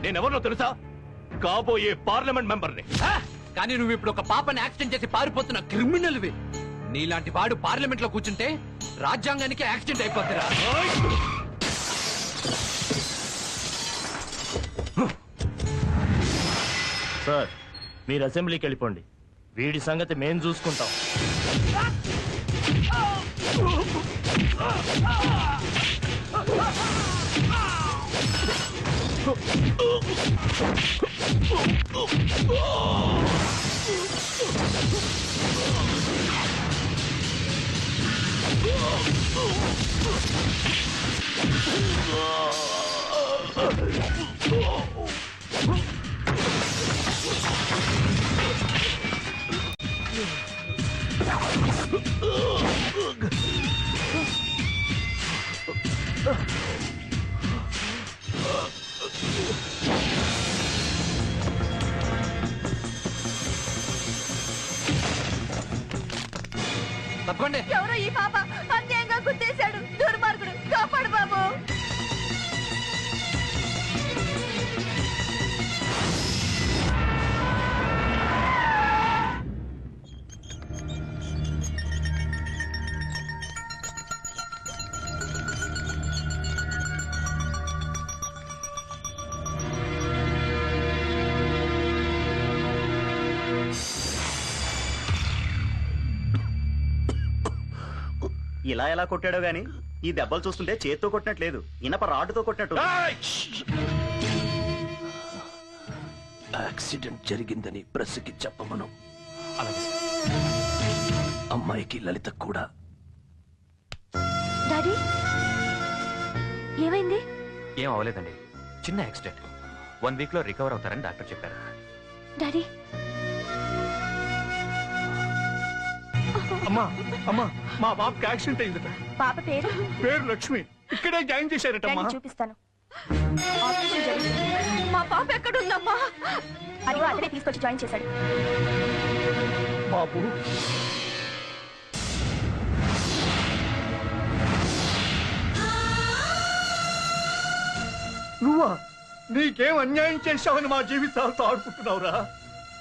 నేనెవరో తెలుసా? కాబోయే పార్లమెంట్ మెంబర్ని. కానీ నువ్వు ఇప్పుడు ఒక పాపని యాక్సిడెంట్ చేసి పారిపోతున్న క్రిమినల్వి. నీలాంటి వాడు పార్లమెంట్ లో కూర్చుంటే రాజ్యాంగానికి యాక్సిడెంట్ అయిపోతురా. సార్, మీరు అసెంబ్లీకి వెళ్ళిపోండి. వీడి సంగతి మేం చూసుకుంటాం. తప్పండి. ఎవరో ఈ పాప అన్యాయంగా గుర్తేశాడు. దుర్మార్గుడు, కాపాడు బాబు. ఇలా ఎలా కొట్టాడో గాని ఈ దెబ్బలు చూస్తుంటే చేత్తో కొట్టినట్లేదు, ఇనప రాడ్డుతో కొట్టినట్టు. యాక్సిడెంట్ జరిగిందని ప్రెస్కి చెప్పమను. అమ్మాయికి లలిత కూడా. డాడీ, ఏమైంది? ఏం అవ్వలేదండి, చిన్న యాక్సిడెంట్. 1 వీక్ లో రికవర్ అవుతారని డాక్టర్ చెప్పారు. డాడీ, అమ్మా అమ్మా, మా బాబుకి యాక్సిడెంట్ అయిందట. పాప పేరు? పేరు లక్ష్మి. ఇక్కడే జాయిన్ చేశారటమ్మా. చూపిస్తాను. మా పాప ఎక్కడుందమ్మా? అదిగో అతనే తీసుకొచ్చి జాయిన్ చేశాడు. బాబు, నువ్వా? నీకేం అన్యాయం చేశావని మా జీవితాలతో ఆడుకుంటున్నావురా?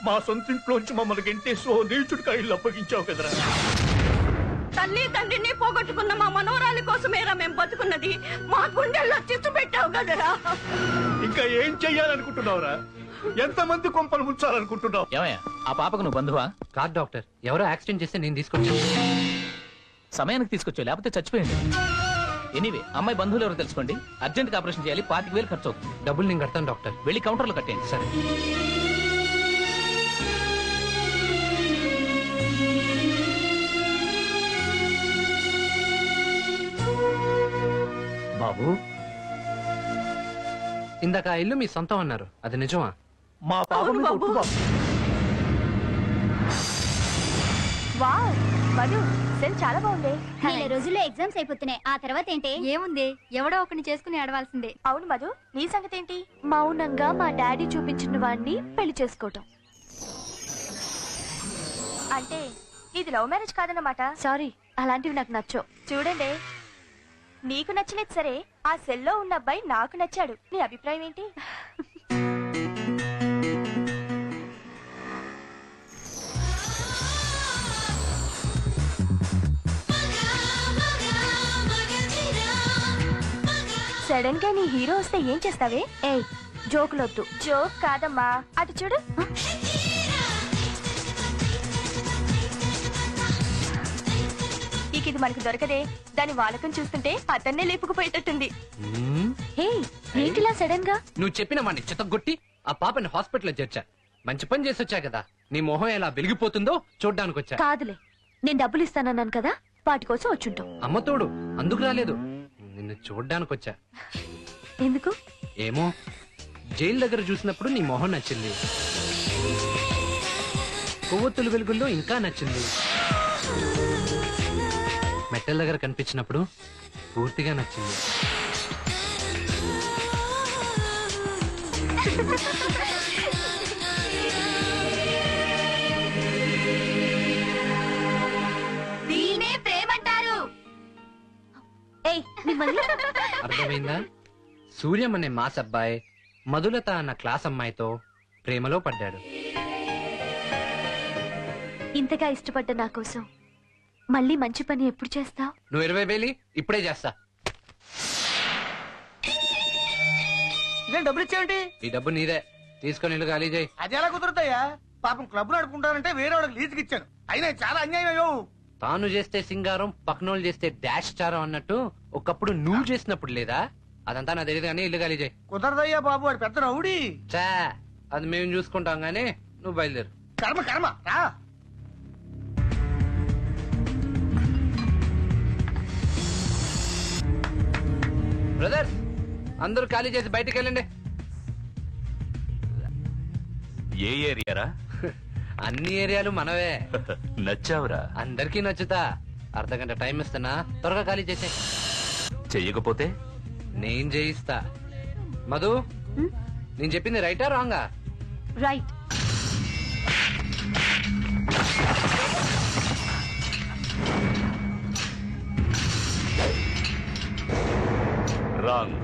మా సొంత ఇంట్లోంచి మమ్మల్ని గెంటేసో నీచుడిగా ఇల్లు అప్పగించావు కదరా. తల్లి తండ్రిని పోగొట్టుకున్న మా మనోరాలి కోసమేరా మేము బతుకున్నది. మా గుండెల్లో చిచ్చు పెట్టావు కదరా. ఇంకా ఏం చెయ్యాలనుకుంటున్నావురా? ఎంతమంది కొంపలు ముంచాలనుకుంటున్నావు? ఏమయ్యా, ఆ పాపకు నువ్వు బంధువా? కాదు డాక్టర్, ఎవరో యాక్సిడెంట్ చేస్తే నేను తీసుకొచ్చాను. సమయానికి తీసుకొచ్చా, లేకపోతే చచ్చిపోయింది. ఎనీవే, అమ్మాయి బంధువులు ఎవరు తెలుసుకోండి. అర్జెంట్ ఆపరేషన్ చేయాలి. 25,000 ఖర్చు అవుతుంది. డబ్బులు నేను కడతాను డాక్టర్. వెళ్ళి కౌంటర్లో కట్టేయండి. సరే. బాబు, ఇందాక ఆ ఇల్లు మీ సొంతం అన్నారు, అది నిజమా? మా పాప మీద ఒట్టు బాబు. వావ్, మధు, సెల్ చాలా బాగుంది. నెల రోజుల్లో ఎగ్జామ్స్ అయిపోతున్నాయి. ఆ తర్వాత ఏంటి? ఏముంది, ఎవడో ఒకరిని చేసుకుని ఆడవాల్సిందే. అవును మధు, నీ సంగతి ఏంటి? మౌనంగా మా డాడీ చూపించిన వాడిని పెళ్లి చేసుకోవటం. అంటే ఇది లవ్ మ్యారేజ్ కాదన్నమాట. సారీ, అలాంటివి నాకు నచ్చవు. చూడండి, నీకు నచ్చలేదు సరే, ఆ సెల్లో ఉన్న అబ్బాయి నాకు నచ్చాడు. నీ అభిప్రాయం ఏంటి? సడన్ గా నీ హీరో వస్తే ఏం చేస్తావే? ఏయ్, జోకులొద్దు. జోక్ కాదమ్మా, అటు చూడు. ఇక ఇది మనకు దొరకదే. దాని వాలకం చూస్తుంటే అతన్నే లేపుకుపోయేటట్టుంది. ఏంటిలా సడన్ గా? నువ్వు చెప్పిన వాడిని చితగొట్టి ఆ పాపని హాస్పిటల్లో చేర్చా. మంచి పని చేసి వచ్చా కదా. నీ మొహం ఎలా వెలిగిపోతుందో చూడ్డానికి వచ్చా. కాదులే, నేను డబ్బులు ఇస్తానన్నాను కదా, వాటి కోసం వచ్చుంటాం. అమ్మ తోడు, అందుకు రాలేదు, నిన్ను చూడ్డానికి వచ్చా. ఎందుకు? ఏమో, జైలు దగ్గర చూసినప్పుడు నీ మొహం నచ్చింది. కొవ్వొత్తుల వెలుగుల్లో ఇంకా నచ్చింది. మెట్టల దగ్గర కనిపించినప్పుడు పూర్తిగా నచ్చింది. దీనే ప్రేమంటారు. ఏయ్, మిమ్మల్ని అర్థమైందా? సూర్యం అనే మాస్ అబ్బాయి మధులత అన్న క్లాస్ అమ్మాయితో ప్రేమలో పడ్డాడు. ఇంతగా ఇష్టపడ్డ నా కోసం మళ్ళీ మంచి పని ఎప్పుడు చేస్తావు? నువ్వు 20,000 ఇప్పుడే చేస్తా. ఇదేం డబ్బులు ఇచ్చేయండి? ఈ డబ్బు నీదే, తీసుకొని ఇల్లు ఖాళీ చేయి. అది ఎలా కుదురుతాయా? పాపం క్లబ్ నడుపుకుంటానంటే వేరే వాళ్ళకి లీజుకి ఇచ్చాను. అయినా ఇది చాలా అన్యాయం అయ్యో. తాను చేస్తే సింగారం, పక్కనోళ్ళు చేస్తే డాష్ చారం అన్నట్టు ఒకప్పుడు నువ్వు చేసినప్పుడు లేదా? అదంతా నాకు తెలియదు కానీ ఇల్లు ఖాళీ చేయి. కుదరదయ్యా బాబు, వాడు పెద్ద రౌడీ. చా, అది మేము చూసుకుంటాం గానీ నువ్వు బయలుదేరు. కర్మ కర్మ రా. బ్రదర్స్, అందరూ ఖాళీ చేసి బయటికి వెళ్ళండి. ఏ ఏరియారా? అన్ని ఏరియాలు మనవే. నచ్చావురా? అందరికీ నచ్చుతా. అర్ధగంట టైం ఇస్తున్నా, త్వరగా ఖాళీ చేసే. చెయ్యకపోతే నేను చేయిస్తా. మధు, నేను చెప్పింది రైటా రాంగా? రైట్. రాంగ్.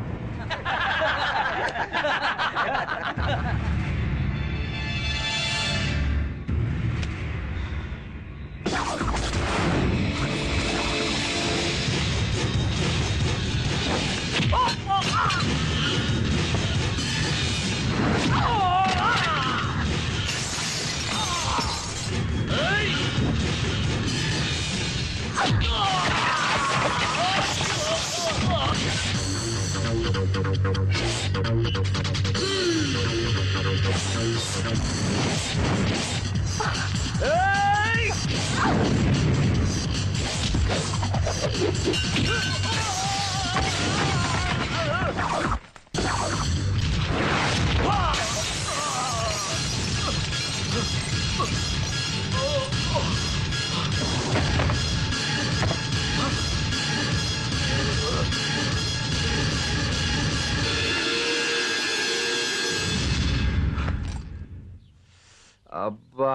అబ్బా,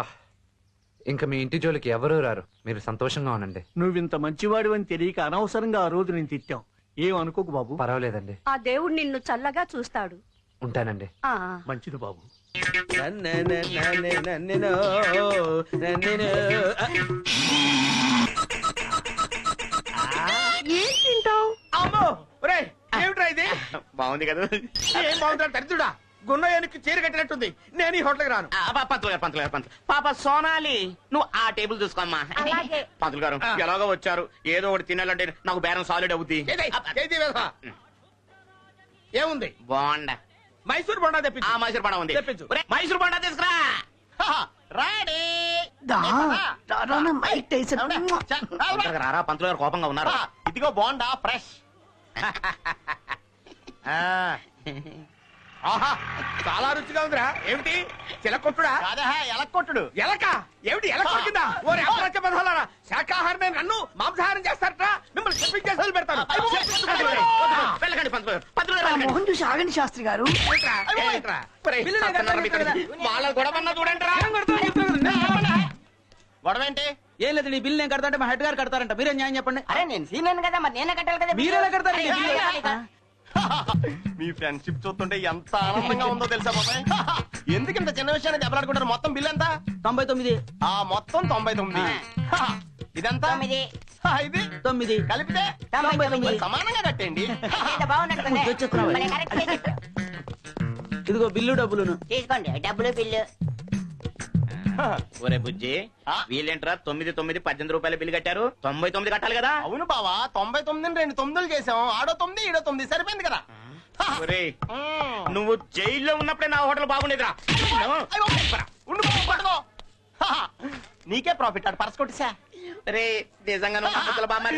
ఇంకా మీ ఇంటి జోలికి ఎవరూ రారు. మీరు సంతోషంగా ఉండండి. నువ్వింత మంచివాడు అని తెలియక అనవసరంగా ఆ రోజు నేను తిట్టాం. ఏం అనుకోకు బాబు. పర్వాలేదండి, ఆ దేవుడు నిన్ను చల్లగా చూస్తాడు. ఉంటానండి. మంచిది బాబు. ఏం తింటావు? అమ్మో ఒరేయ్, ఏమిట్రా ఇది? బాగుంది కదా? ఏం బాగుంటాడు తరిచుడా? గున్నయానికి చీర కట్టినట్టుంది. నేను ఈ హోటల్కి రాను. పంతులు పాప సోనాలి, నువ్వు ఆ టేబుల్ చూసుకోమ్మా. అలాగే. పంతులు గారు ఎలాగో వచ్చారు, ఏదో ఒకటి తినాలంటే నాకు బేరం సాలిడ్ అవుద్ది. ఏది వేధా? ఏముంది? బాగుండా మైసూర్ బొండా తెప్పించు. ఆ మైసూర్ బొండా ఉంది. తెప్పించు. ఒరేయ్, మైసూర్ బొండా తీసుకురా. రాడీ రారా, పంతులు గారు కోపంగా ఉన్నారు. ఇదిగో బోండా ఫ్రెష్. ఆహా, చాలా రుచిగా ఉందిరా. ఏమిటి చిలకొట్టుడా? ఎలక్కొట్టుడు. ఎలక ఏమిటి? ఎలకొట్టిందా? ఓరే అప్రాచ్య పదాలారా, శాకాహారమే నన్ను మాంసాహారం చేస్తారట. మిమ్మల్ని చెప్పించేసి వదిలిపెడతాను. వెళ్ళకండి పంతులు గారు. పంతులు గారు వెళ్ళకండి. మోహన్ చూసి ఆగండి శాస్త్రి గారు. ఒరేయ్, వాళ్ళ గొడవన్నా చూడండి రా. గొడవ ఏంటి? ఏం లేదు, నీ బిల్ నేను కడతా అంటే మా హెడ్ గారు కడతారంట. మీరే న్యాయం చెప్పండి. అరే నేను సీనియర్ కదా, మరి నేనే కట్టాలి కదా. మీరెలా కడతారు? మీ ఫ్రెండ్షిప్ చూస్తుంటే ఎంత ఆనందంగా ఉందో తెలుసా బాబాయ్? ఎందుకు ఇంత చిన్న విషయాన్ని దెబ్బలాడుకుంటారు? మొత్తం బిల్ ఎంత? 99. ఆ మొత్తం 99. ఇదంతా 9. ఇది 9 కలిపితే 99. సమానంగా కట్టండి. ఇదిగో బిల్లు డబ్బులును. తీసుకోండి డబ్బులు బిల్లు. ఒరే బుజ్జి, వీళ్ళేంట్రా 99 18 రూపాయల బిల్లు కట్టారు? 99 కట్టాలి కదా? అవును బావా, 99 2 9 చేసాం. ఆడో 9 ఈడో 9 సరిపోయింది కదా. ఒరేయ్, నువ్వు జైల్లో ఉన్నప్పుడే నా హోటల్ బాగుండేదిరా. ఉండు బావ, పట్టుకో. నీకే ప్రాఫిట్. ఆడు పరస్ కొట్టేసా. రే నిజంగా నువ్వు బాగా